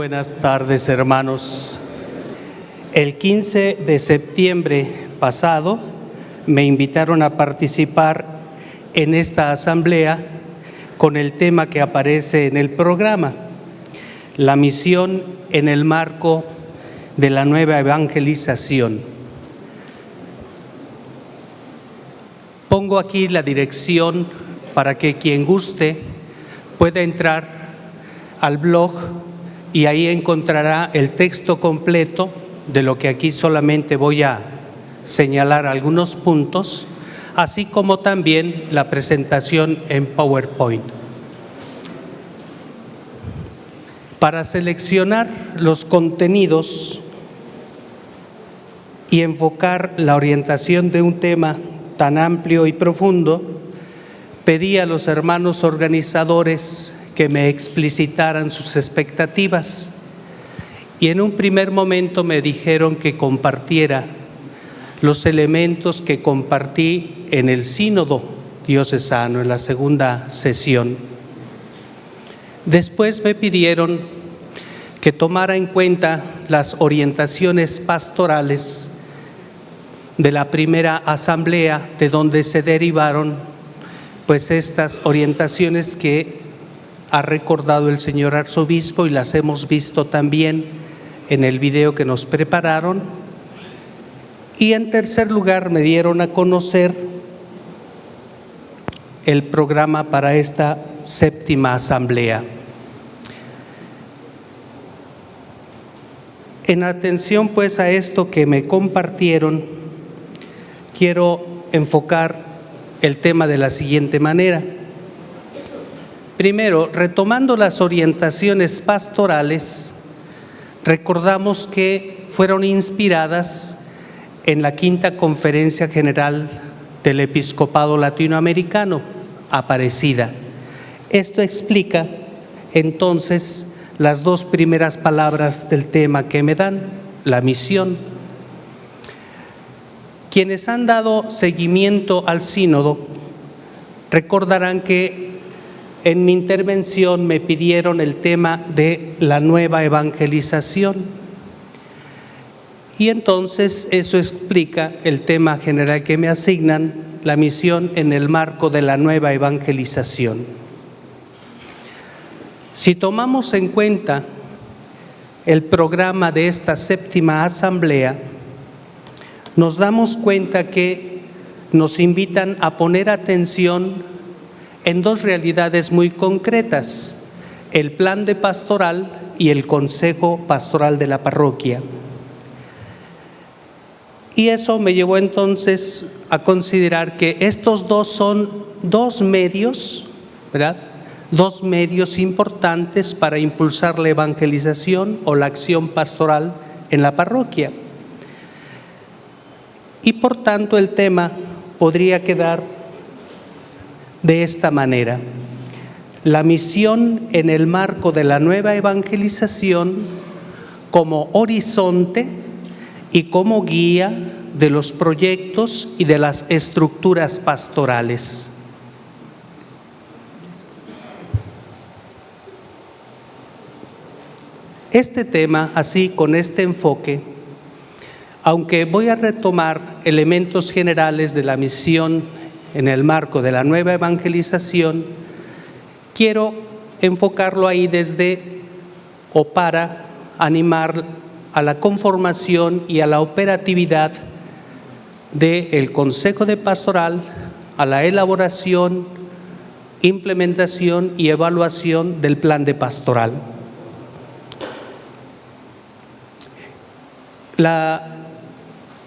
buenas tardes, hermanos. El 15 de septiembre pasado me invitaron a participar en esta asamblea con el tema que aparece en el programa, la misión en el marco de la nueva evangelización. Pongo aquí la dirección para que quien guste pueda entrar al blog y ahí encontrará el texto completo de lo que aquí solamente voy a señalar algunos puntos, así como también la presentación en PowerPoint. Para seleccionar los contenidos y enfocar la orientación de un tema tan amplio y profundo, pedí a los hermanos organizadores que me explicitaran sus expectativas y en un primer momento me dijeron que compartiera los elementos que compartí en el sínodo diocesano, en la segunda sesión. Después me pidieron que tomara en cuenta las orientaciones pastorales de la primera asamblea, de donde se derivaron pues estas orientaciones que ha recordado el señor arzobispo y las hemos visto también en el video que nos prepararon. Y en tercer lugar me dieron a conocer el programa para esta séptima asamblea. En atención pues a esto que me compartieron, quiero enfocar el tema de la siguiente manera. Primero, retomando las orientaciones pastorales, recordamos que fueron inspiradas en la Quinta Conferencia General del Episcopado Latinoamericano, Aparecida. Esto explica entonces las dos primeras palabras del tema que me dan, la misión. Quienes han dado seguimiento al sínodo recordarán que en mi intervención me pidieron el tema de la nueva evangelización y entonces eso explica el tema general que me asignan, la misión en el marco de la nueva evangelización. Si tomamos en cuenta el programa de esta séptima asamblea, nos damos cuenta que nos invitan a poner atención en dos realidades muy concretas: el plan de pastoral y el consejo pastoral de la parroquia. Y eso me llevó entonces a considerar que estos dos son dos medios, ¿verdad? Dos medios importantes para impulsar la evangelización o la acción pastoral en la parroquia. Y por tanto el tema podría quedar de esta manera: la misión en el marco de la nueva evangelización como horizonte y como guía de los proyectos y de las estructuras pastorales. Este tema, así con este enfoque, aunque voy a retomar elementos generales de la misión en el marco de la nueva evangelización, quiero enfocarlo ahí desde o para animar a la conformación y a la operatividad del Consejo de Pastoral, a la elaboración, implementación y evaluación del plan de pastoral. La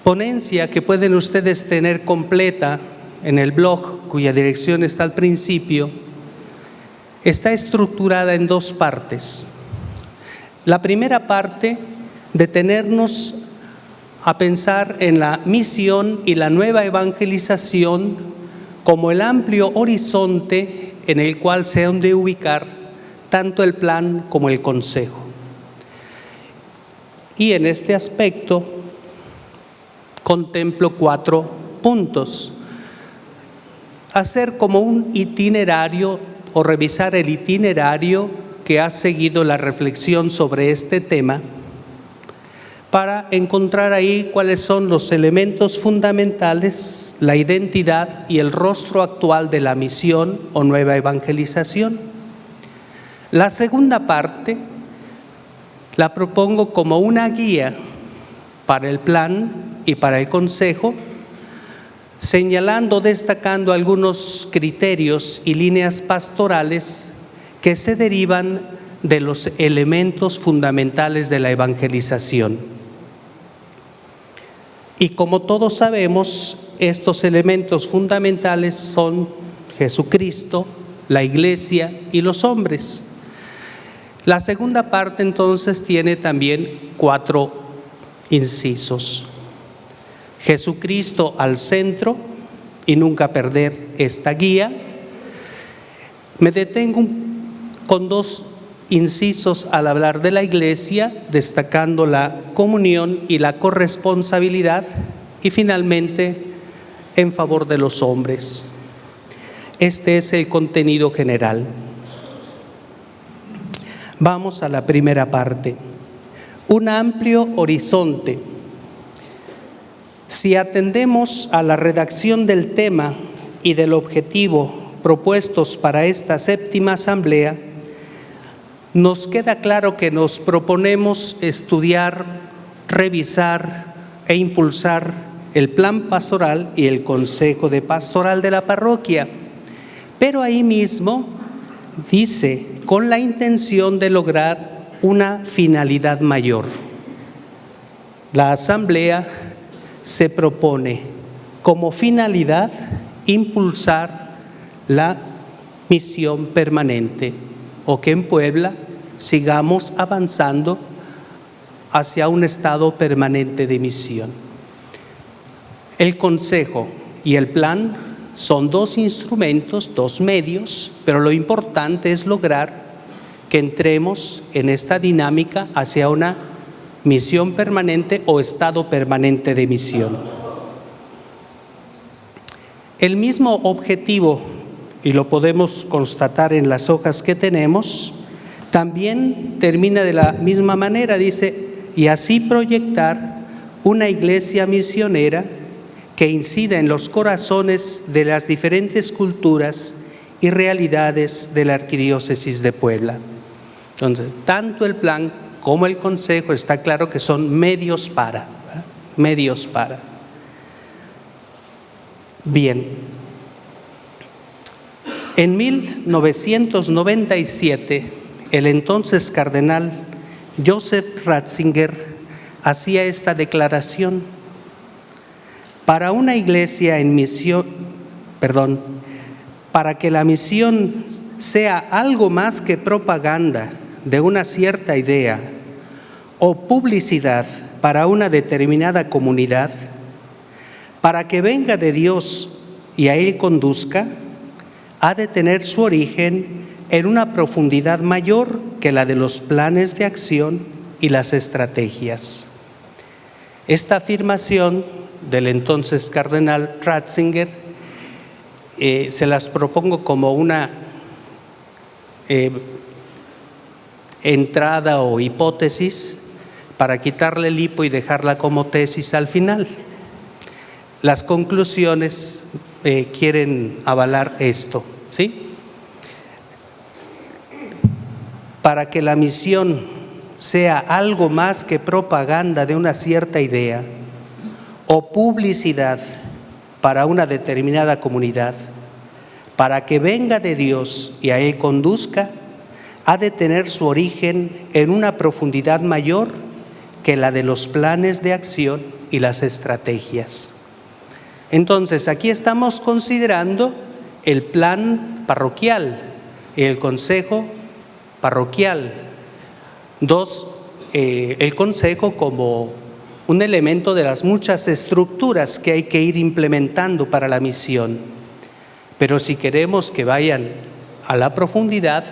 ponencia que pueden ustedes tener completa en el blog, cuya dirección está al principio, está estructurada en dos partes. La primera parte, detenernos a pensar en la misión y la nueva evangelización como el amplio horizonte en el cual se han de ubicar tanto el plan como el consejo. Y en este aspecto contemplo 4 puntos. Hacer como un itinerario o revisar el itinerario que ha seguido la reflexión sobre este tema para encontrar ahí cuáles son los elementos fundamentales, la identidad y el rostro actual de la misión o nueva evangelización. La segunda parte la propongo como una guía para el plan y para el consejo, señalando, destacando algunos criterios y líneas pastorales que se derivan de los elementos fundamentales de la evangelización. Y como todos sabemos, estos elementos fundamentales son Jesucristo, la Iglesia y los hombres. La segunda parte entonces tiene también 4 incisos. Jesucristo al centro y nunca perder esta guía. Me detengo con 2 incisos al hablar de la Iglesia, destacando la comunión y la corresponsabilidad, y finalmente en favor de los hombres. Este es el contenido general. Vamos a la primera parte. Un amplio horizonte. Si atendemos a la redacción del tema y del objetivo propuestos para esta 7ª asamblea, nos queda claro que nos proponemos estudiar, revisar e impulsar el plan pastoral y el consejo de pastoral de la parroquia. Pero ahí mismo dice, con la intención de lograr una finalidad mayor. La asamblea se propone como finalidad impulsar la misión permanente, o que en Puebla sigamos avanzando hacia un estado permanente de misión. El consejo y el plan son 2 instrumentos, 2 medios, pero lo importante es lograr que entremos en esta dinámica hacia una misión permanente o estado permanente de misión. El mismo objetivo, y lo podemos constatar en las hojas que tenemos, también termina de la misma manera, dice, y así proyectar una iglesia misionera que incida en los corazones de las diferentes culturas y realidades de la Arquidiócesis de Puebla. Entonces, tanto el plan como el consejo está claro que son medios para, ¿verdad? Medios para. Bien. En 1997, el entonces cardenal Joseph Ratzinger hacía esta declaración: para una iglesia en misión, para que la misión sea algo más que propaganda de una cierta idea o publicidad para una determinada comunidad, para que venga de Dios y a Él conduzca, ha de tener su origen en una profundidad mayor que la de los planes de acción y las estrategias. Esta afirmación del entonces cardenal Ratzinger se las propongo como una entrada o hipótesis para quitarle el hipo y dejarla como tesis al final. Las conclusiones quieren avalar esto, ¿sí? Para que la misión sea algo más que propaganda de una cierta idea o publicidad para una determinada comunidad, para que venga de Dios y a Él conduzca, ha de tener su origen en una profundidad mayor que la de los planes de acción y las estrategias. Entonces, aquí estamos considerando el plan parroquial y el consejo parroquial. El consejo como un elemento de las muchas estructuras que hay que ir implementando para la misión. Pero si queremos que vayan a la profundidad,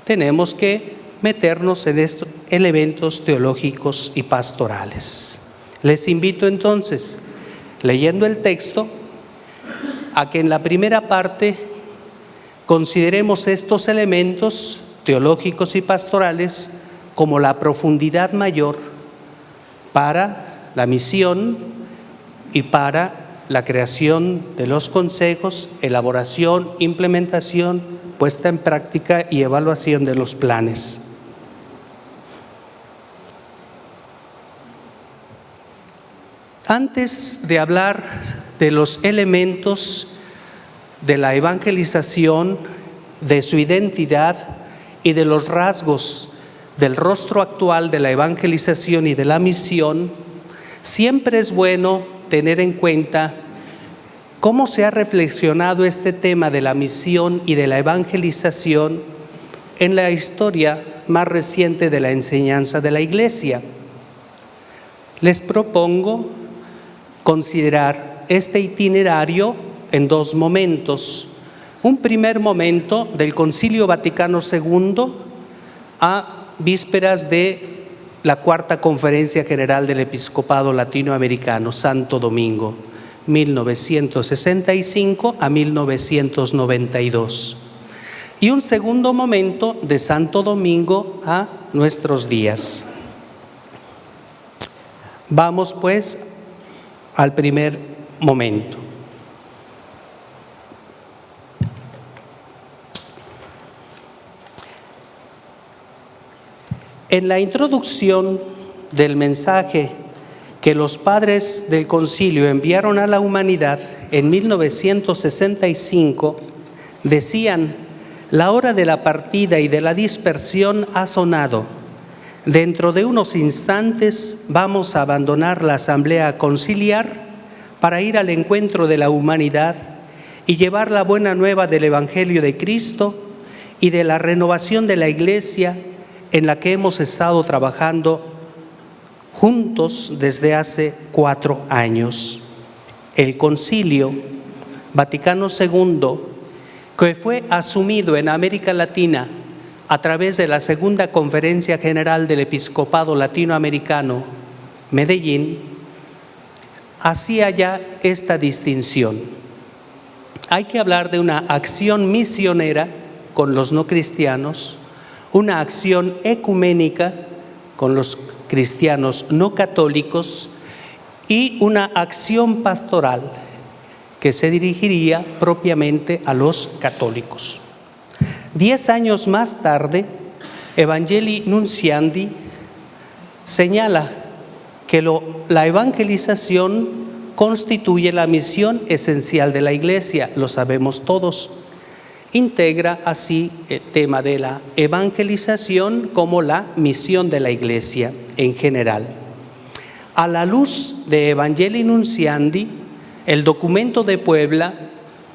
tenemos que meternos en estos elementos teológicos y pastorales. Les invito entonces, leyendo el texto, a que en la primera parte consideremos estos elementos teológicos y pastorales como la profundidad mayor para la misión y para la creación de los consejos, elaboración, implementación, puesta en práctica y evaluación de los planes. Antes de hablar de los elementos de la evangelización, de su identidad y de los rasgos del rostro actual de la evangelización y de la misión, siempre es bueno tener en cuenta cómo se ha reflexionado este tema de la misión y de la evangelización en la historia más reciente de la enseñanza de la Iglesia. Les propongo considerar este itinerario en dos momentos. Un primer momento del Concilio Vaticano II a vísperas de la Cuarta Conferencia General del Episcopado Latinoamericano, Santo Domingo, 1965 a 1992. Y un segundo momento de Santo Domingo a nuestros días. Vamos pues al primer momento. En la introducción del mensaje que los padres del concilio enviaron a la humanidad en 1965, decían: la hora de la partida y de la dispersión ha sonado. Dentro de unos instantes vamos a abandonar la asamblea conciliar para ir al encuentro de la humanidad y llevar la buena nueva del Evangelio de Cristo y de la renovación de la Iglesia en la que hemos estado trabajando juntos desde hace 4 años. El Concilio Vaticano II, que fue asumido en América Latina a través de la Segunda Conferencia General del Episcopado Latinoamericano, Medellín, hacía ya esta distinción. Hay que hablar de una acción misionera con los no cristianos, una acción ecuménica con los cristianos no católicos y una acción pastoral que se dirigiría propiamente a los católicos. 10 años más tarde, Evangelii Nunciandi señala que la evangelización constituye la misión esencial de la Iglesia, lo sabemos todos. Integra así el tema de la evangelización como la misión de la Iglesia en general. A la luz de Evangelii Nunciandi, el documento de Puebla,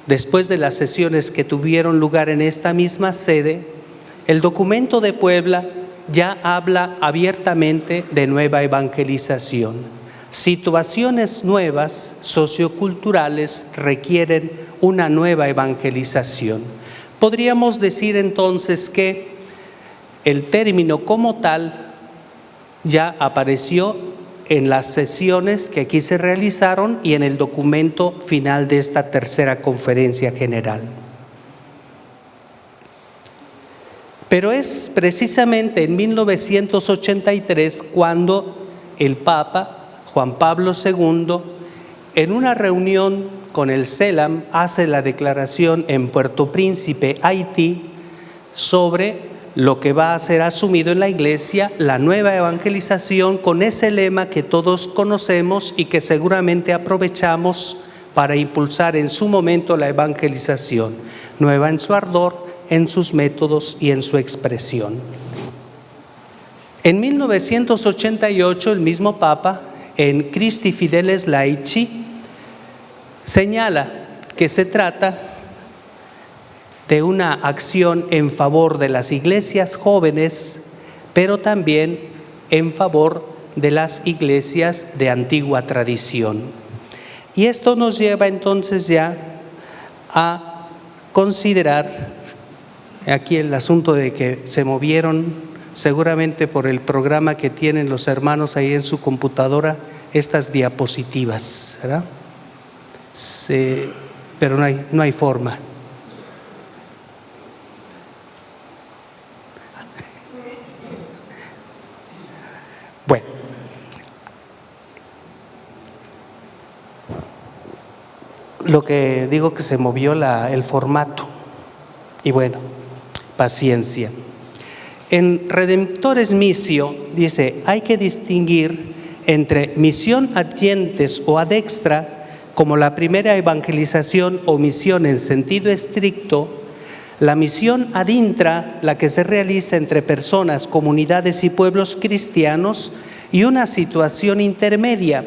después de las sesiones que tuvieron lugar en esta misma sede, el documento de Puebla ya habla abiertamente de nueva evangelización. Situaciones nuevas, socioculturales, requieren una nueva evangelización. Podríamos decir entonces que el término como tal ya apareció en las sesiones que aquí se realizaron y en el documento final de esta tercera conferencia general. Pero es precisamente en 1983 cuando el Papa Juan Pablo II, en una reunión con el CELAM, hace la declaración en Puerto Príncipe, Haití, sobre lo que va a ser asumido en la Iglesia, la nueva evangelización, con ese lema que todos conocemos y que seguramente aprovechamos para impulsar en su momento la evangelización, nueva en su ardor, en sus métodos y en su expresión. En 1988, el mismo Papa, en Christi Fideles Laici, señala que se trata de una acción en favor de las iglesias jóvenes, pero también en favor de las iglesias de antigua tradición. Y esto nos lleva entonces ya a considerar aquí el asunto de que se movieron seguramente por el programa que tienen los hermanos ahí en su computadora estas diapositivas, ¿verdad? Pero no hay forma. lo que digo que se movió el formato. Y bueno, paciencia. En Redemptores Missio dice, hay que distinguir entre misión ad gentes o ad extra, como la primera evangelización o misión en sentido estricto, la misión ad intra, la que se realiza entre personas, comunidades y pueblos cristianos, y una situación intermedia.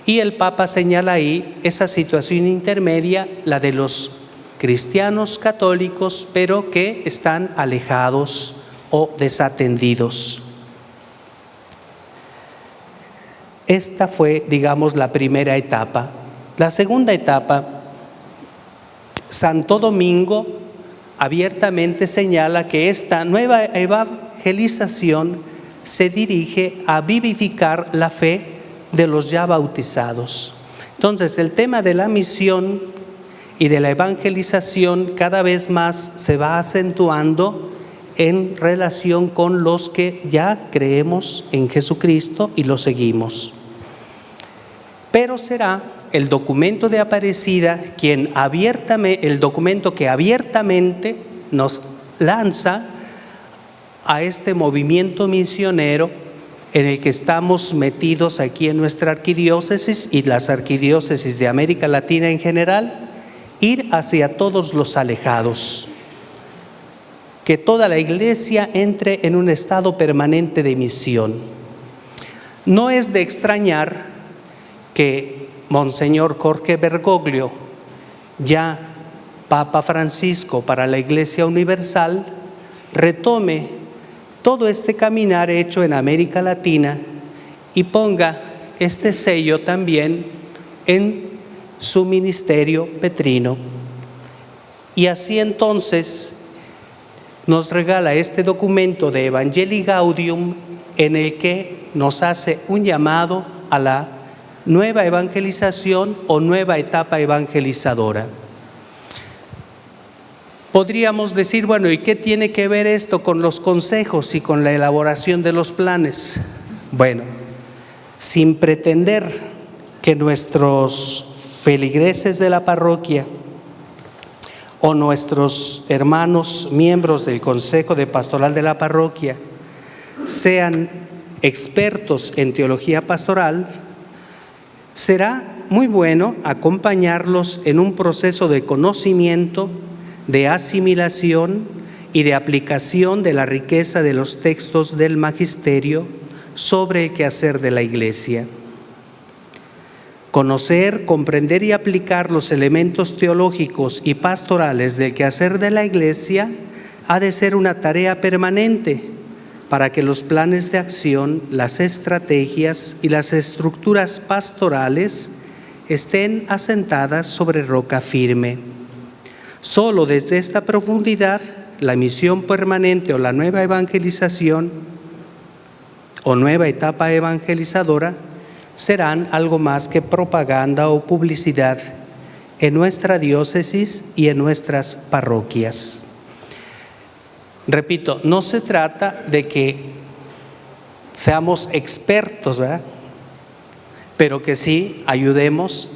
Y el Papa señala ahí esa situación intermedia, la de los cristianos católicos, pero que están alejados o desatendidos. Esta fue, digamos, la primera etapa. La segunda etapa, Santo Domingo abiertamente señala que esta nueva evangelización se dirige a vivificar la fe de los ya bautizados. Entonces, el tema de la misión y de la evangelización cada vez más se va acentuando en relación con los que ya creemos en Jesucristo y lo seguimos. Pero será el documento de Aparecida el documento que abiertamente nos lanza a este movimiento misionero en el que estamos metidos aquí en nuestra arquidiócesis y las arquidiócesis de América Latina en general, ir hacia todos los alejados. Que toda la Iglesia entre en un estado permanente de misión. No es de extrañar que Monseñor Jorge Bergoglio, ya Papa Francisco para la Iglesia Universal, retome todo este caminar hecho en América Latina y ponga este sello también en su ministerio petrino. Y así entonces nos regala este documento de Evangelii Gaudium en el que nos hace un llamado a la nueva evangelización o nueva etapa evangelizadora. Podríamos decir, bueno, ¿y qué tiene que ver esto con los consejos y con la elaboración de los planes? Bueno, sin pretender que nuestros feligreses de la parroquia o nuestros hermanos miembros del Consejo de Pastoral de la Parroquia sean expertos en teología pastoral, será muy bueno acompañarlos en un proceso de conocimiento, de asimilación y de aplicación de la riqueza de los textos del magisterio sobre el quehacer de la Iglesia. Conocer, comprender y aplicar los elementos teológicos y pastorales del quehacer de la Iglesia ha de ser una tarea permanente para que los planes de acción, las estrategias y las estructuras pastorales estén asentadas sobre roca firme. Solo desde esta profundidad, la misión permanente o la nueva evangelización o nueva etapa evangelizadora serán algo más que propaganda o publicidad en nuestra diócesis y en nuestras parroquias. Repito, no se trata de que seamos expertos, ¿verdad? Pero que sí ayudemos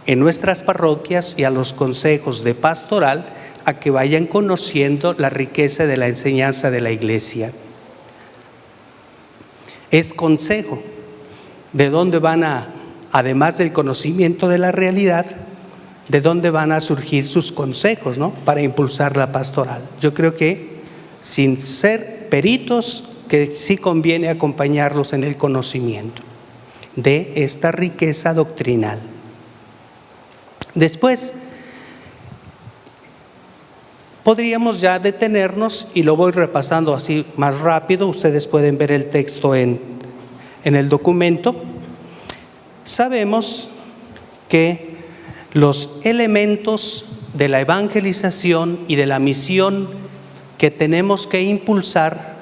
en nuestras parroquias y a los consejos de pastoral a que vayan conociendo la riqueza de la enseñanza de la Iglesia. Es consejo. ¿De dónde además del conocimiento de la realidad, de dónde van a surgir sus consejos, ¿no?, para impulsar la pastoral? Yo creo que sin ser peritos, que sí conviene acompañarlos en el conocimiento de esta riqueza doctrinal. Después, podríamos ya detenernos, y lo voy repasando así más rápido, ustedes pueden ver el texto en el documento. Sabemos que los elementos de la evangelización y de la misión que tenemos que impulsar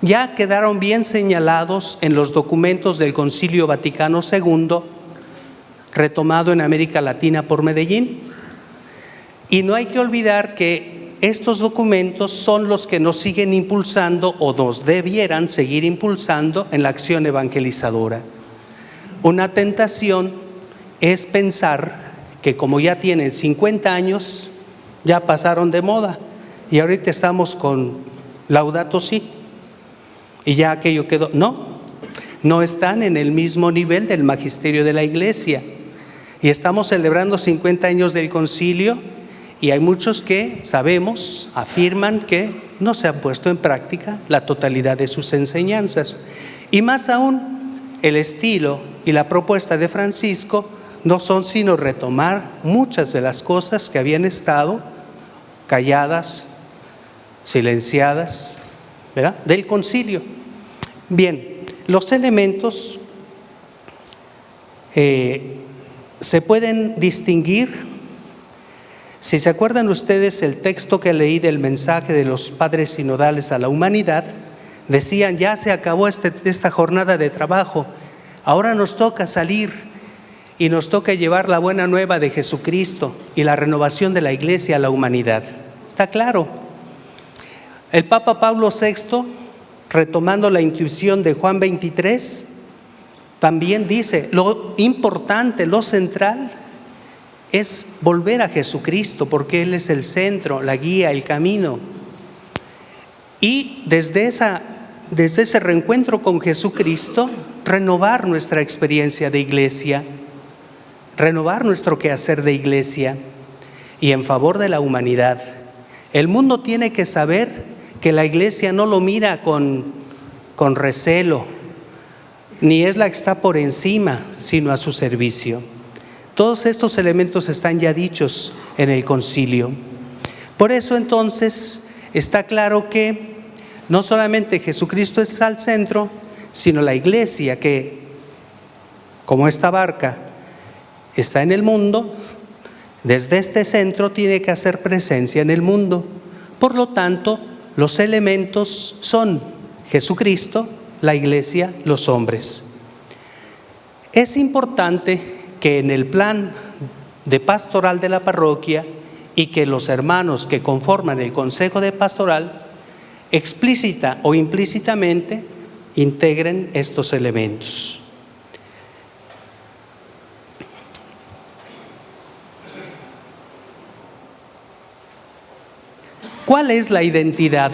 ya quedaron bien señalados en los documentos del Concilio Vaticano II, retomado en América Latina por Medellín. Y no hay que olvidar que estos documentos son los que nos siguen impulsando o nos debieran seguir impulsando en la acción evangelizadora. Una tentación es pensar que como ya tienen 50 años, ya pasaron de moda y ahorita estamos con Laudato Si y ya aquello quedó. No están en el mismo nivel del magisterio de la Iglesia y estamos celebrando 50 años del concilio y hay muchos que sabemos, afirman que no se han puesto en práctica la totalidad de sus enseñanzas. Y más aún, el estilo y la propuesta de Francisco no son sino retomar muchas de las cosas que habían estado calladas, silenciadas, ¿verdad?, del concilio. Bien, los elementos se pueden distinguir. Si se acuerdan ustedes el texto que leí del mensaje de los padres sinodales a la humanidad, decían: ya se acabó esta jornada de trabajo, ahora nos toca salir y nos toca llevar la buena nueva de Jesucristo y la renovación de la Iglesia a la humanidad. Está claro. El Papa Pablo VI, retomando la intuición de Juan 23, también dice: lo importante, lo central es volver a Jesucristo, porque Él es el centro, la guía, el camino. Y desde ese reencuentro con Jesucristo, renovar nuestra experiencia de iglesia, renovar nuestro quehacer de iglesia y en favor de la humanidad. El mundo tiene que saber que la iglesia no lo mira con recelo, ni es la que está por encima, sino a su servicio. Todos estos elementos están ya dichos en el concilio. Por eso entonces está claro que no solamente Jesucristo es al centro, sino la iglesia que, como esta barca, está en el mundo, desde este centro tiene que hacer presencia en el mundo. Por lo tanto, los elementos son Jesucristo, la iglesia, los hombres. Es importante que en el plan de pastoral de la parroquia y que los hermanos que conforman el consejo de pastoral explícita o implícitamente integren estos elementos. ¿Cuál es la identidad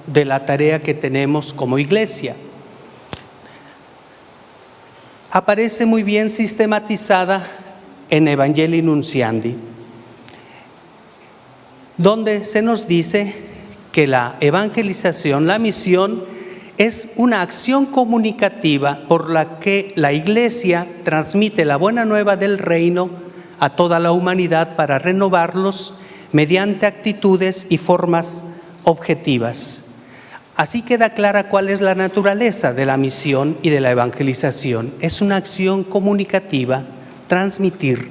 de la tarea que tenemos como iglesia? Aparece muy bien sistematizada en Evangelii Nunciandi, donde se nos dice que la evangelización, la misión, es una acción comunicativa por la que la Iglesia transmite la buena nueva del reino a toda la humanidad para renovarlos mediante actitudes y formas objetivas. Así queda clara cuál es la naturaleza de la misión y de la evangelización. Es una acción comunicativa, transmitir.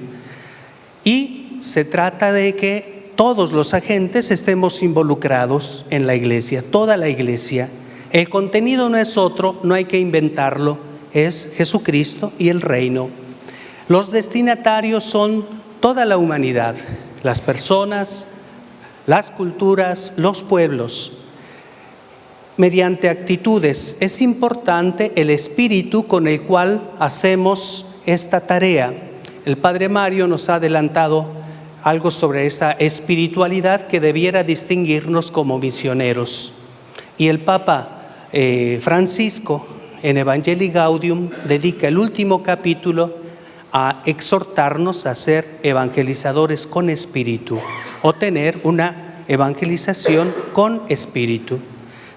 Y se trata de que todos los agentes estemos involucrados en la iglesia, toda la iglesia. El contenido no es otro, no hay que inventarlo, es Jesucristo y el reino. Los destinatarios son toda la humanidad, las personas, las culturas, los pueblos. Mediante actitudes es importante el espíritu con el cual hacemos esta tarea. El Padre Mario nos ha adelantado algo sobre esa espiritualidad que debiera distinguirnos como misioneros. Y el Papa Francisco en Evangelii Gaudium dedica el último capítulo a exhortarnos a ser evangelizadores con espíritu o tener una evangelización con espíritu.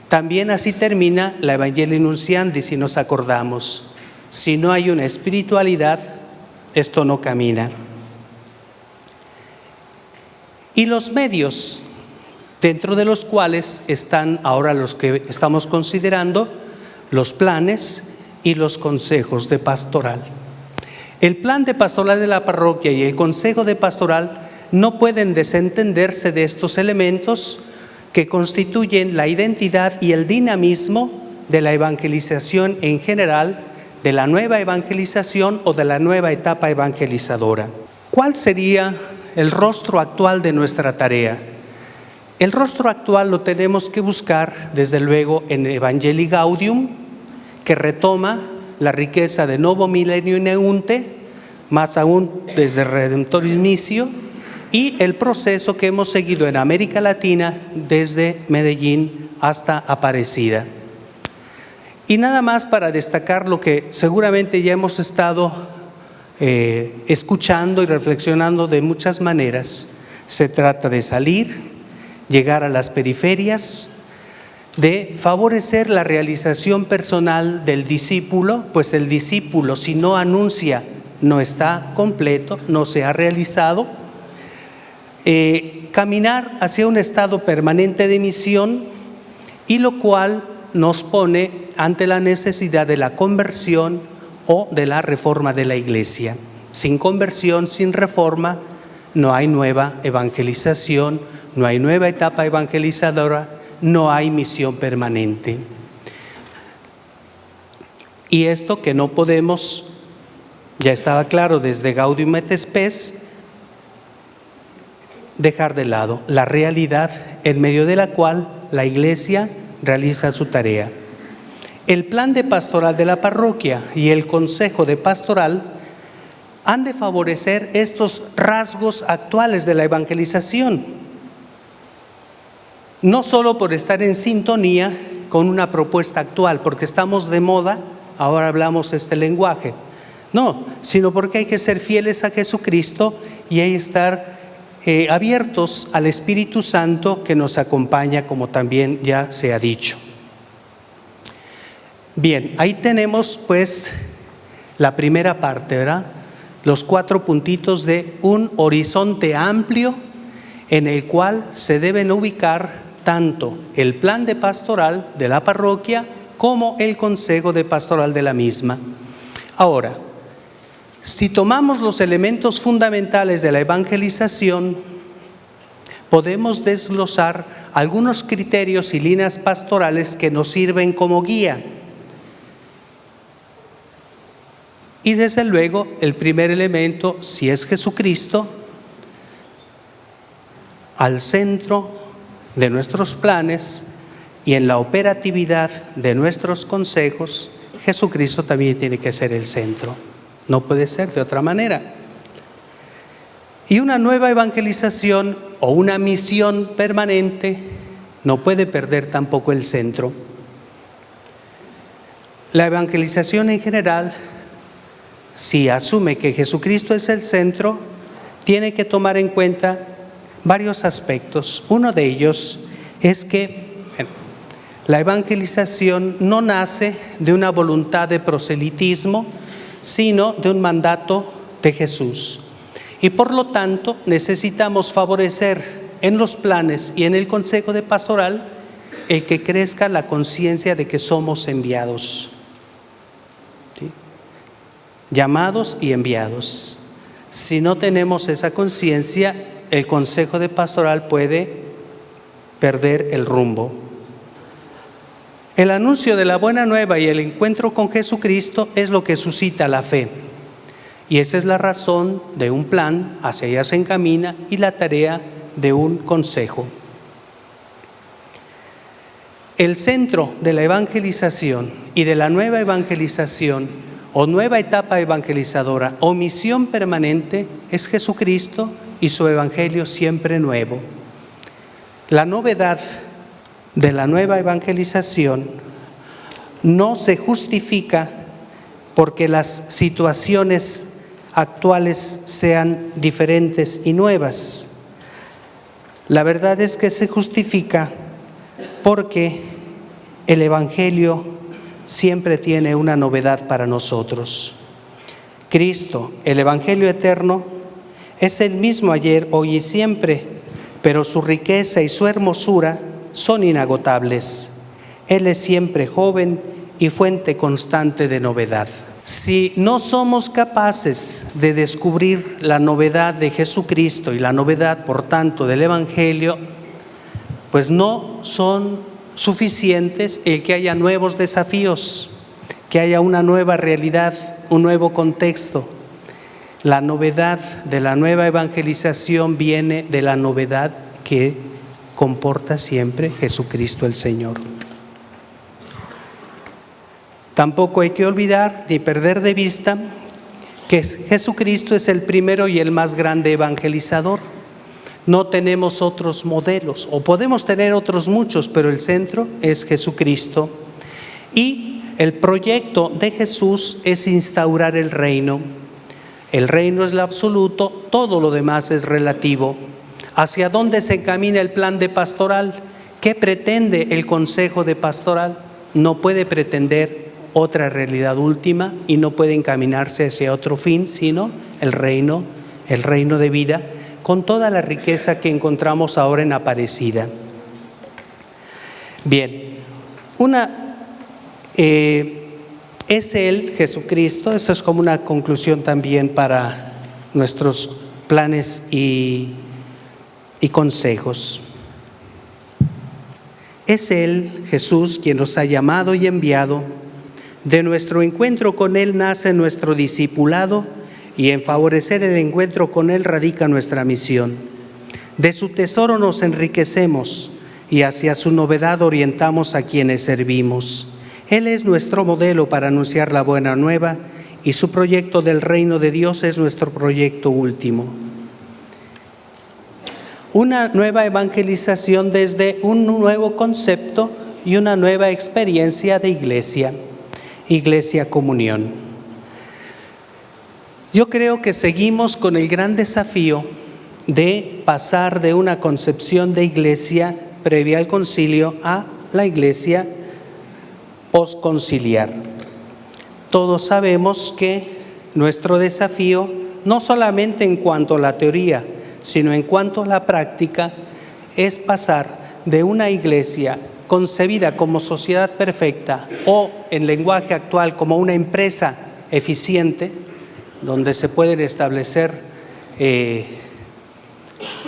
También así termina la Evangelii Nunciandi, si nos acordamos. Si no hay una espiritualidad, esto no camina. Y los medios, dentro de los cuales están ahora los que estamos considerando, los planes y los consejos de pastoral. El plan de pastoral de la parroquia y el consejo de pastoral no pueden desentenderse de estos elementos que constituyen la identidad y el dinamismo de la evangelización en general, de la nueva evangelización o de la nueva etapa evangelizadora. ¿Cuál sería el rostro actual de nuestra tarea? El rostro actual lo tenemos que buscar, desde luego, en Evangelii Gaudium, que retoma la riqueza de Novo Milenio Ineunte, más aún desde Redemptoris Missio, y el proceso que hemos seguido en América Latina desde Medellín hasta Aparecida. Y nada más para destacar lo que seguramente ya hemos estado escuchando y reflexionando de muchas maneras. Se trata de salir, llegar a las periferias, de favorecer la realización personal del discípulo, pues el discípulo, si no anuncia, no está completo, no se ha realizado. Caminar hacia un estado permanente de misión, y lo cual nos pone ante la necesidad de la conversión o de la reforma de la iglesia. Sin conversión, sin reforma, no hay nueva evangelización, no hay nueva etapa evangelizadora, no hay misión permanente. Y esto que no podemos, ya estaba claro desde Gaudium et Spes, dejar de lado la realidad en medio de la cual la iglesia realiza su tarea. El plan de pastoral de la parroquia y el consejo de pastoral han de favorecer estos rasgos actuales de la evangelización, no solo por estar en sintonía con una propuesta actual, porque estamos de moda, ahora hablamos este lenguaje, no, sino porque hay que ser fieles a Jesucristo y hay que estar abiertos al Espíritu Santo que nos acompaña, como también ya se ha dicho. Bien, ahí tenemos pues la primera parte, ¿verdad? Los 4 puntitos de un horizonte amplio en el cual se deben ubicar tanto el plan de pastoral de la parroquia como el consejo de pastoral de la misma. Ahora, si tomamos los elementos fundamentales de la evangelización, podemos desglosar algunos criterios y líneas pastorales que nos sirven como guía. Y desde luego, el primer elemento, si es Jesucristo, al centro de nuestros planes y en la operatividad de nuestros consejos, Jesucristo también tiene que ser el centro. No puede ser de otra manera. Y una nueva evangelización o una misión permanente no puede perder tampoco el centro. La evangelización en general, si asume que Jesucristo es el centro, tiene que tomar en cuenta varios aspectos. Uno de ellos es que la evangelización no nace de una voluntad de proselitismo, sino de un mandato de Jesús. Y por lo tanto necesitamos favorecer en los planes y en el consejo de pastoral el que crezca la conciencia de que somos enviados. ¿Sí? Llamados y enviados. Si no tenemos esa conciencia, el consejo de pastoral puede perder el rumbo. El anuncio de la buena nueva y el encuentro con Jesucristo es lo que suscita la fe. Y esa es la razón de un plan, hacia allá se encamina, y la tarea de un consejo. El centro de la evangelización y de la nueva evangelización o nueva etapa evangelizadora o misión permanente es Jesucristo y su evangelio siempre nuevo. La novedad de la nueva evangelización no se justifica porque las situaciones actuales sean diferentes y nuevas. La verdad es que se justifica porque el evangelio siempre tiene una novedad para nosotros. Cristo, el evangelio eterno, es el mismo ayer, hoy y siempre, pero su riqueza y su hermosura son inagotables. Él es siempre joven y fuente constante de novedad. Si no somos capaces de descubrir la novedad de Jesucristo y la novedad, por tanto, del Evangelio, pues no son suficientes el que haya nuevos desafíos, que haya una nueva realidad, un nuevo contexto. La novedad de la nueva evangelización viene de la novedad que comporta siempre Jesucristo el Señor. Tampoco hay que olvidar ni perder de vista que Jesucristo es el primero y el más grande evangelizador. No tenemos otros modelos, o podemos tener otros muchos, pero el centro es Jesucristo. Y el proyecto de Jesús es instaurar el reino. El reino es lo absoluto, todo lo demás es relativo. ¿Hacia dónde se encamina el plan de pastoral? ¿Qué pretende el consejo de pastoral? No puede pretender otra realidad última y no puede encaminarse hacia otro fin, sino el reino de vida, con toda la riqueza que encontramos ahora en Aparecida. Bien, es Él, Jesucristo, eso es como una conclusión también para nuestros planes y consejos. Es Él, Jesús, quien nos ha llamado y enviado. De nuestro encuentro con Él nace nuestro discipulado y en favorecer el encuentro con Él radica nuestra misión. De su tesoro nos enriquecemos y hacia su novedad orientamos a quienes servimos. Él es nuestro modelo para anunciar la buena nueva y su proyecto del reino de Dios es nuestro proyecto último. Una nueva evangelización desde un nuevo concepto y una nueva experiencia de iglesia comunión. Yo creo que seguimos con el gran desafío de pasar de una concepción de iglesia previa al concilio a la iglesia postconciliar. Todos sabemos que nuestro desafío, no solamente en cuanto a la teoría, sino en cuanto a la práctica, es pasar de una iglesia concebida como sociedad perfecta o, en lenguaje actual, como una empresa eficiente, donde se pueden establecer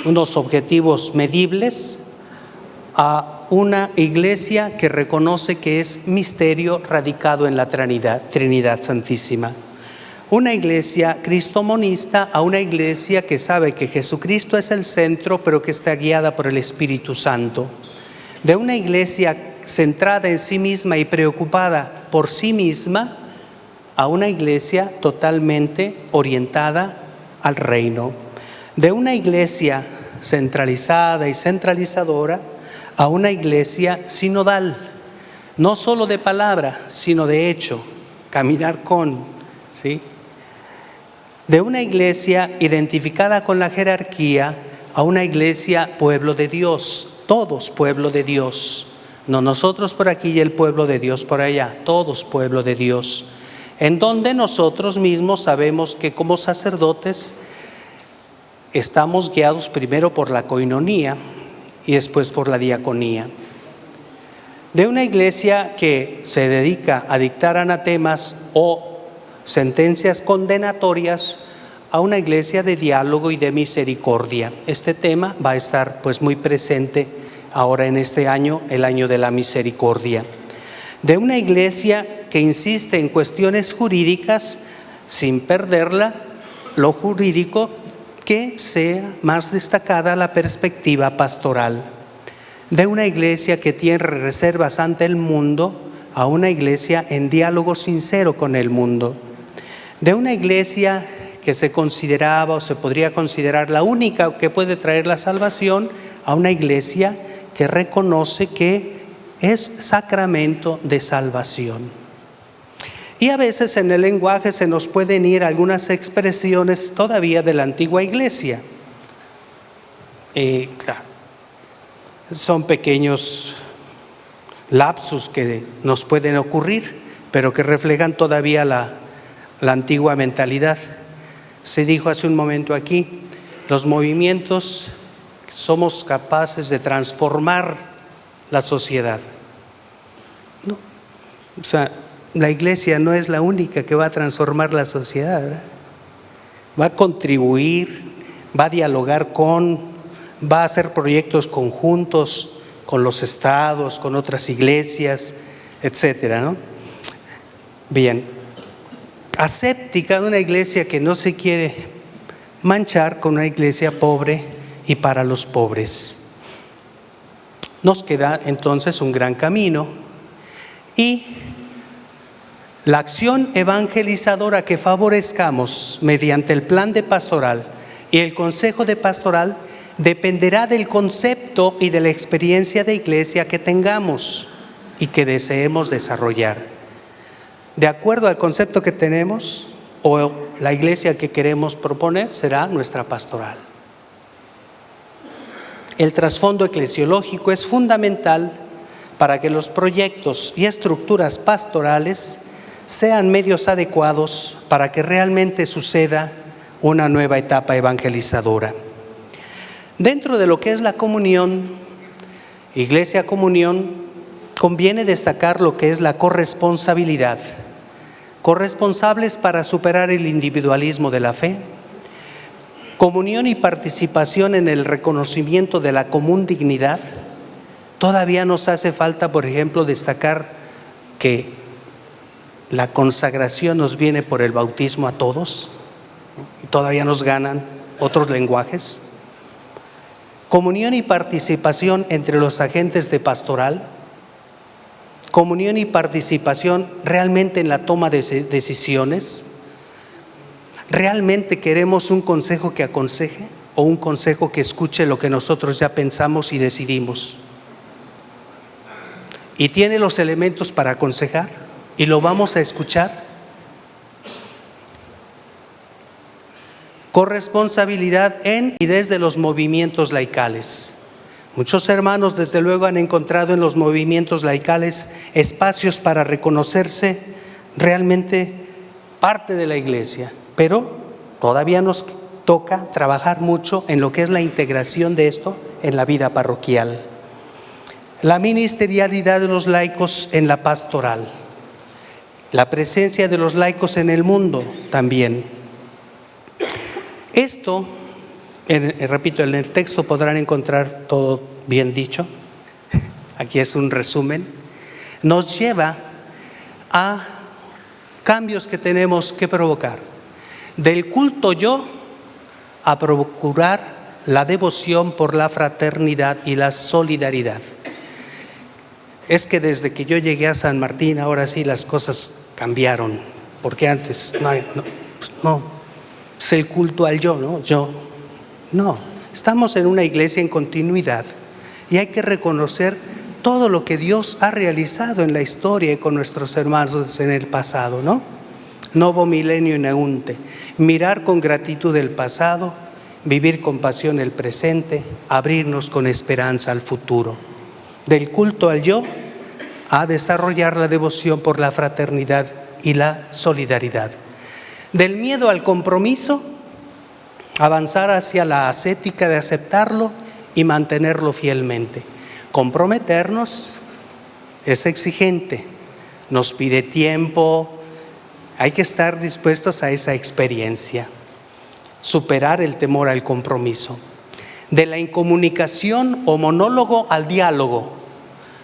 unos objetivos medibles, a una iglesia que reconoce que es misterio radicado en la Trinidad Santísima. Una iglesia cristomonista a una iglesia que sabe que Jesucristo es el centro, pero que está guiada por el Espíritu Santo. De una iglesia centrada en sí misma y preocupada por sí misma a una iglesia totalmente orientada al reino. De una iglesia centralizada y centralizadora a una iglesia sinodal, no solo de palabra, sino de hecho, caminar con, ¿sí? De una iglesia identificada con la jerarquía a una iglesia pueblo de Dios, todos pueblo de Dios, no nosotros por aquí y el pueblo de Dios por allá, todos pueblo de Dios, en donde nosotros mismos sabemos que como sacerdotes estamos guiados primero por la coinonía y después por la diaconía. De una iglesia que se dedica a dictar anatemas o sentencias condenatorias a una iglesia de diálogo y de misericordia. Este tema va a estar pues muy presente ahora en este año, el año de la misericordia. De una iglesia que insiste en cuestiones jurídicas sin perderla lo jurídico, que sea más destacada la perspectiva pastoral. De una iglesia que tiene reservas ante el mundo a una iglesia en diálogo sincero con el mundo. De una iglesia que se consideraba o se podría considerar la única que puede traer la salvación a una iglesia que reconoce que es sacramento de salvación. Y a veces en el lenguaje se nos pueden ir algunas expresiones todavía de la antigua iglesia. Claro, son pequeños lapsus que nos pueden ocurrir, pero que reflejan todavía la antigua mentalidad. Se dijo hace un momento aquí, los movimientos somos capaces de transformar la sociedad. No, o sea, la iglesia no es la única que va a transformar la sociedad, ¿verdad? Va a contribuir, va a dialogar va a hacer proyectos conjuntos con los estados, con otras iglesias, etcétera, ¿no? Bien, aséptica de una iglesia que no se quiere manchar con una iglesia pobre y para los pobres. Nos queda entonces un gran camino y La acción evangelizadora que favorezcamos mediante el plan de pastoral y el consejo de pastoral dependerá del concepto y de la experiencia de iglesia que tengamos y que deseemos desarrollar. De acuerdo al concepto que tenemos o la iglesia que queremos proponer, será nuestra pastoral. El trasfondo eclesiológico es fundamental para que los proyectos y estructuras pastorales sean medios adecuados para que realmente suceda una nueva etapa evangelizadora. Dentro de lo que es la comunión, Iglesia Comunión, conviene destacar lo que es la corresponsabilidad. Corresponsables para superar el individualismo de la fe, comunión y participación en el reconocimiento de la común dignidad. Todavía nos hace falta, por ejemplo, destacar que la consagración nos viene por el bautismo a todos, y todavía nos ganan otros lenguajes. Comunión y participación entre los agentes de pastoral. Comunión y participación realmente en la toma de decisiones. ¿Realmente queremos un consejo que aconseje o un consejo que escuche lo que nosotros ya pensamos y decidimos? ¿Y tiene los elementos para aconsejar? ¿Y lo vamos a escuchar? Corresponsabilidad en y desde los movimientos laicales. Muchos hermanos desde luego han encontrado en los movimientos laicales espacios para reconocerse realmente parte de la iglesia, pero todavía nos toca trabajar mucho en lo que es la integración de esto en la vida parroquial. La ministerialidad de los laicos en la pastoral, la presencia de los laicos en el mundo también. Esto, repito, en el texto podrán encontrar todo bien dicho, aquí es un resumen, nos lleva a cambios que tenemos que provocar. Del culto yo a procurar la devoción por la fraternidad y la solidaridad. Es que desde que yo llegué a San Martín, ahora sí las cosas cambiaron, porque antes no, es el culto al yo, ¿no? No, estamos en una iglesia en continuidad y hay que reconocer todo lo que Dios ha realizado en la historia y con nuestros hermanos en el pasado, ¿no? Novo milenio neunte, mirar con gratitud el pasado, vivir con pasión el presente, abrirnos con esperanza al futuro. Del culto al yo a desarrollar la devoción por la fraternidad y la solidaridad. Del miedo al compromiso, avanzar hacia la ascética de aceptarlo y mantenerlo fielmente. Comprometernos es exigente, nos pide tiempo, hay que estar dispuestos a esa experiencia. Superar el temor al compromiso. De la incomunicación o monólogo al diálogo,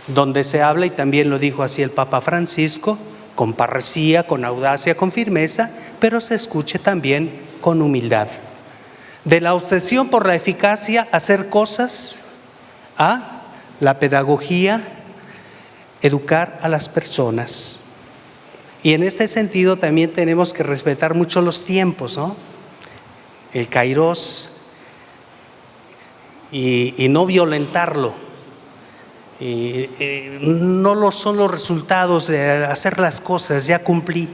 donde se habla, y también lo dijo así el Papa Francisco, con parresía, con audacia, con firmeza, pero se escuche también con humildad. De la obsesión por la eficacia, hacer cosas, a la pedagogía, educar a las personas. Y en este sentido también tenemos que respetar mucho los tiempos, ¿no? El kairos y no violentarlo. No lo son los resultados de hacer las cosas, ya cumplí,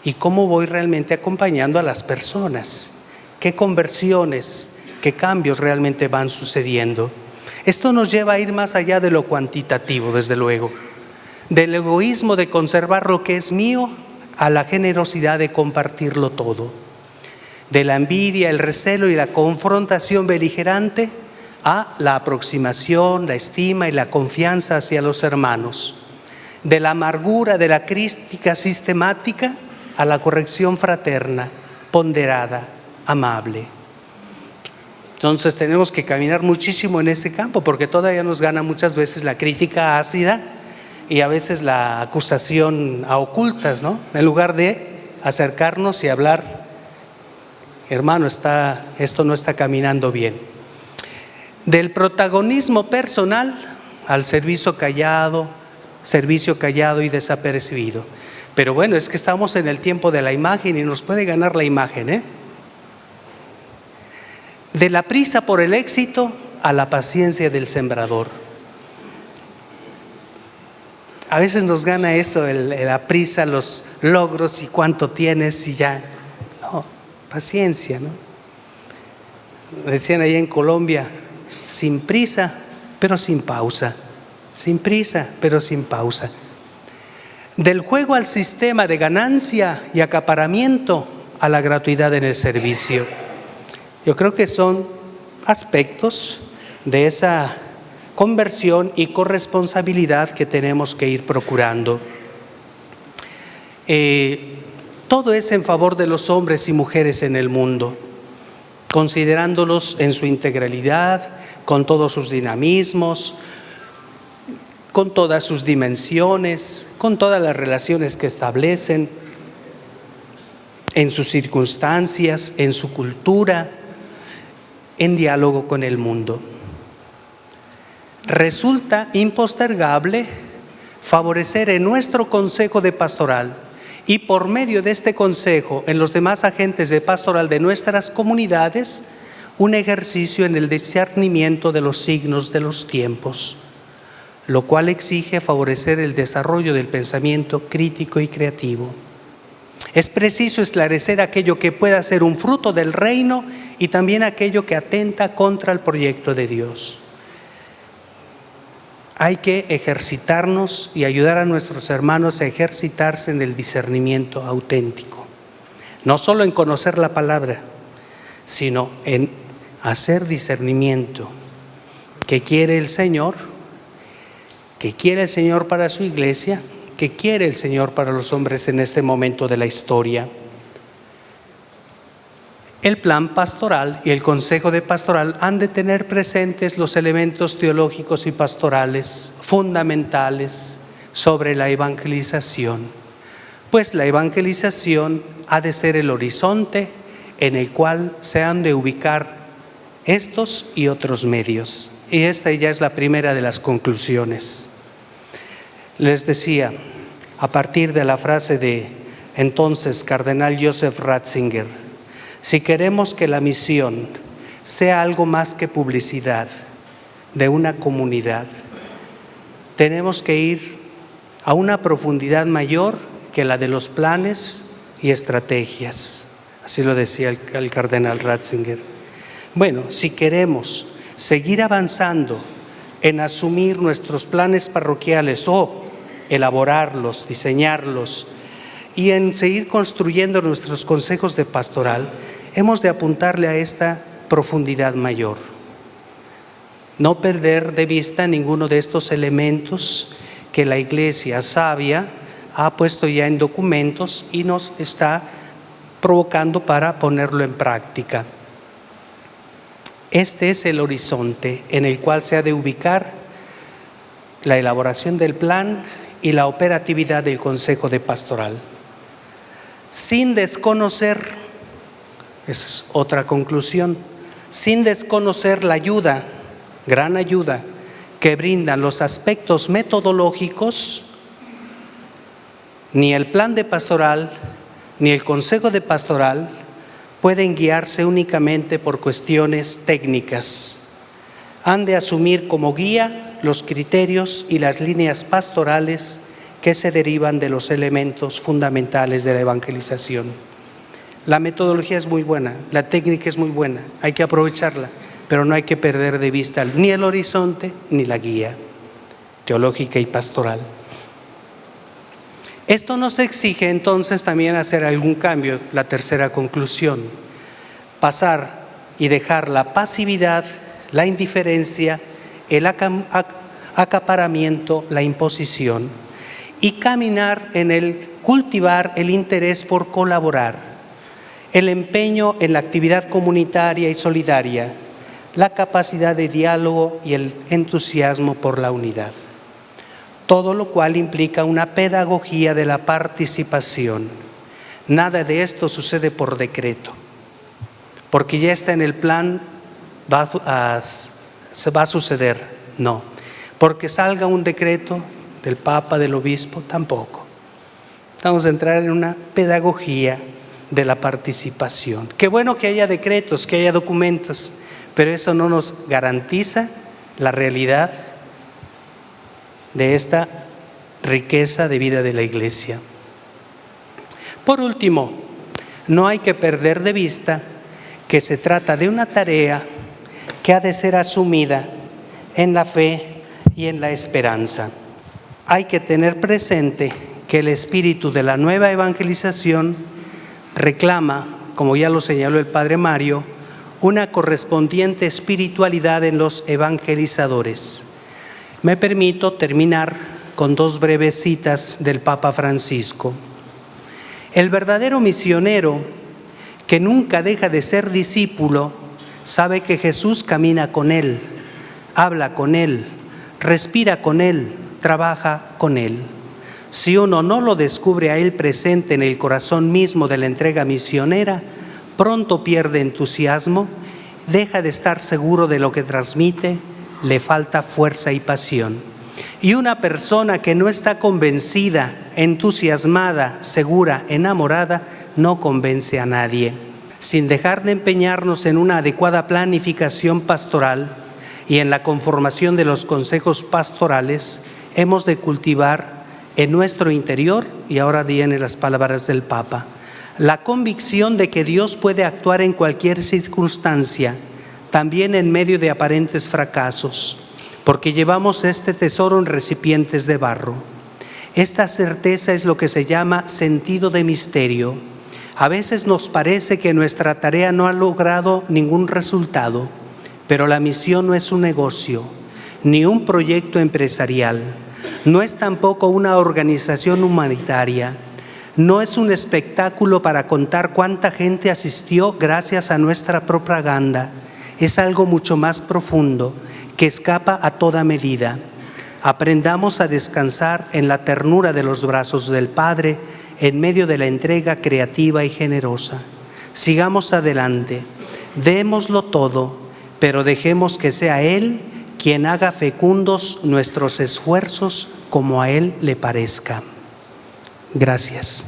y cómo voy realmente acompañando a las personas, qué conversiones, qué cambios realmente van sucediendo. Esto nos lleva a ir más allá de lo cuantitativo, desde luego, del egoísmo de conservar lo que es mío a la generosidad de compartirlo todo, de la envidia, el recelo y la confrontación beligerante a la aproximación, la estima y la confianza hacia los hermanos, de la amargura, de la crítica sistemática a la corrección fraterna, ponderada, amable. Entonces tenemos que caminar muchísimo en ese campo, porque todavía nos gana muchas veces la crítica ácida y a veces la acusación a ocultas, ¿no? En lugar de acercarnos y hablar, hermano, esto no está caminando bien. Del protagonismo personal al servicio callado y desapercibido. Pero bueno, es que estamos en el tiempo de la imagen y nos puede ganar la imagen, ¿eh? De la prisa por el éxito a la paciencia del sembrador. A veces nos gana eso, la prisa, los logros y cuánto tienes y ya. No, paciencia, ¿no? Decían ahí en Colombia, sin prisa, pero sin pausa. Sin prisa, pero sin pausa. Del juego al sistema de ganancia y acaparamiento a la gratuidad en el servicio. Yo creo que son aspectos de esa conversión y corresponsabilidad que tenemos que ir procurando. Todo es en favor de los hombres y mujeres en el mundo, considerándolos en su integralidad, con todos sus dinamismos, con todas sus dimensiones, con todas las relaciones que establecen, en sus circunstancias, en su cultura, en diálogo con el mundo. Resulta impostergable favorecer en nuestro consejo de pastoral y por medio de este consejo en los demás agentes de pastoral de nuestras comunidades un ejercicio en el discernimiento de los signos de los tiempos, lo cual exige favorecer el desarrollo del pensamiento crítico y creativo. Es preciso esclarecer aquello que pueda ser un fruto del reino y también aquello que atenta contra el proyecto de Dios. Hay que ejercitarnos y ayudar a nuestros hermanos a ejercitarse en el discernimiento auténtico. No solo en conocer la palabra, sino en hacer discernimiento. ¿Qué quiere el Señor? ¿Qué quiere el Señor para su iglesia? ¿Qué quiere el Señor para los hombres en este momento de la historia? El plan pastoral y el consejo de pastoral han de tener presentes los elementos teológicos y pastorales fundamentales sobre la evangelización, pues la evangelización ha de ser el horizonte en el cual se han de ubicar estos y otros medios. Y esta ya es la primera de las conclusiones. Les decía, a partir de la frase de entonces cardenal Joseph Ratzinger, si queremos que la misión sea algo más que publicidad de una comunidad, tenemos que ir a una profundidad mayor que la de los planes y estrategias. Así lo decía el cardenal Ratzinger. Bueno, si queremos seguir avanzando en asumir nuestros planes parroquiales o elaborarlos, diseñarlos y en seguir construyendo nuestros consejos de pastoral, hemos de apuntarle a esta profundidad mayor. No perder de vista ninguno de estos elementos que la Iglesia sabia ha puesto ya en documentos y nos está provocando para ponerlo en práctica. Este es el horizonte en el cual se ha de ubicar la elaboración del plan y la operatividad del consejo de pastoral. Sin desconocer, esa es otra conclusión, sin desconocer la ayuda, gran ayuda, que brindan los aspectos metodológicos, ni el plan de pastoral, ni el consejo de pastoral pueden guiarse únicamente por cuestiones técnicas. Han de asumir como guía los criterios y las líneas pastorales que se derivan de los elementos fundamentales de la evangelización. La metodología es muy buena, la técnica es muy buena, hay que aprovecharla, pero no hay que perder de vista ni el horizonte ni la guía teológica y pastoral. Esto nos exige entonces también hacer algún cambio, la tercera conclusión, pasar y dejar la pasividad, la indiferencia, el acaparamiento, la imposición y caminar en el cultivar el interés por colaborar, el empeño en la actividad comunitaria y solidaria, la capacidad de diálogo y el entusiasmo por la unidad. Todo lo cual implica una pedagogía de la participación. Nada de esto sucede por decreto, porque ya está en el plan, se va a suceder, no. Porque salga un decreto del Papa, del Obispo, tampoco. Vamos a entrar en una pedagogía de la participación. Qué bueno que haya decretos, que haya documentos, pero eso no nos garantiza la realidad de esta riqueza de vida de la Iglesia. Por último, no hay que perder de vista que se trata de una tarea que ha de ser asumida en la fe y en la esperanza. Hay que tener presente que el espíritu de la nueva evangelización reclama, como ya lo señaló el Padre Mario, una correspondiente espiritualidad en los evangelizadores. Me permito terminar con 2 breves citas del Papa Francisco. El verdadero misionero, que nunca deja de ser discípulo, sabe que Jesús camina con él, habla con él, respira con él, trabaja con él. Si uno no lo descubre a él presente en el corazón mismo de la entrega misionera, pronto pierde entusiasmo, deja de estar seguro de lo que transmite, le falta fuerza y pasión. Y una persona que no está convencida, entusiasmada, segura, enamorada, no convence a nadie. Sin dejar de empeñarnos en una adecuada planificación pastoral y en la conformación de los consejos pastorales, hemos de cultivar en nuestro interior, y ahora vienen las palabras del Papa, la convicción de que Dios puede actuar en cualquier circunstancia, también en medio de aparentes fracasos, porque llevamos este tesoro en recipientes de barro. Esta certeza es lo que se llama sentido de misterio. A veces nos parece que nuestra tarea no ha logrado ningún resultado, pero la misión no es un negocio, ni un proyecto empresarial. No es tampoco una organización humanitaria, no es un espectáculo para contar cuánta gente asistió gracias a nuestra propaganda. Es algo mucho más profundo que escapa a toda medida. Aprendamos a descansar en la ternura de los brazos del Padre en medio de la entrega creativa y generosa. Sigamos adelante, démoslo todo, pero dejemos que sea Él quien haga fecundos nuestros esfuerzos como a Él le parezca. Gracias.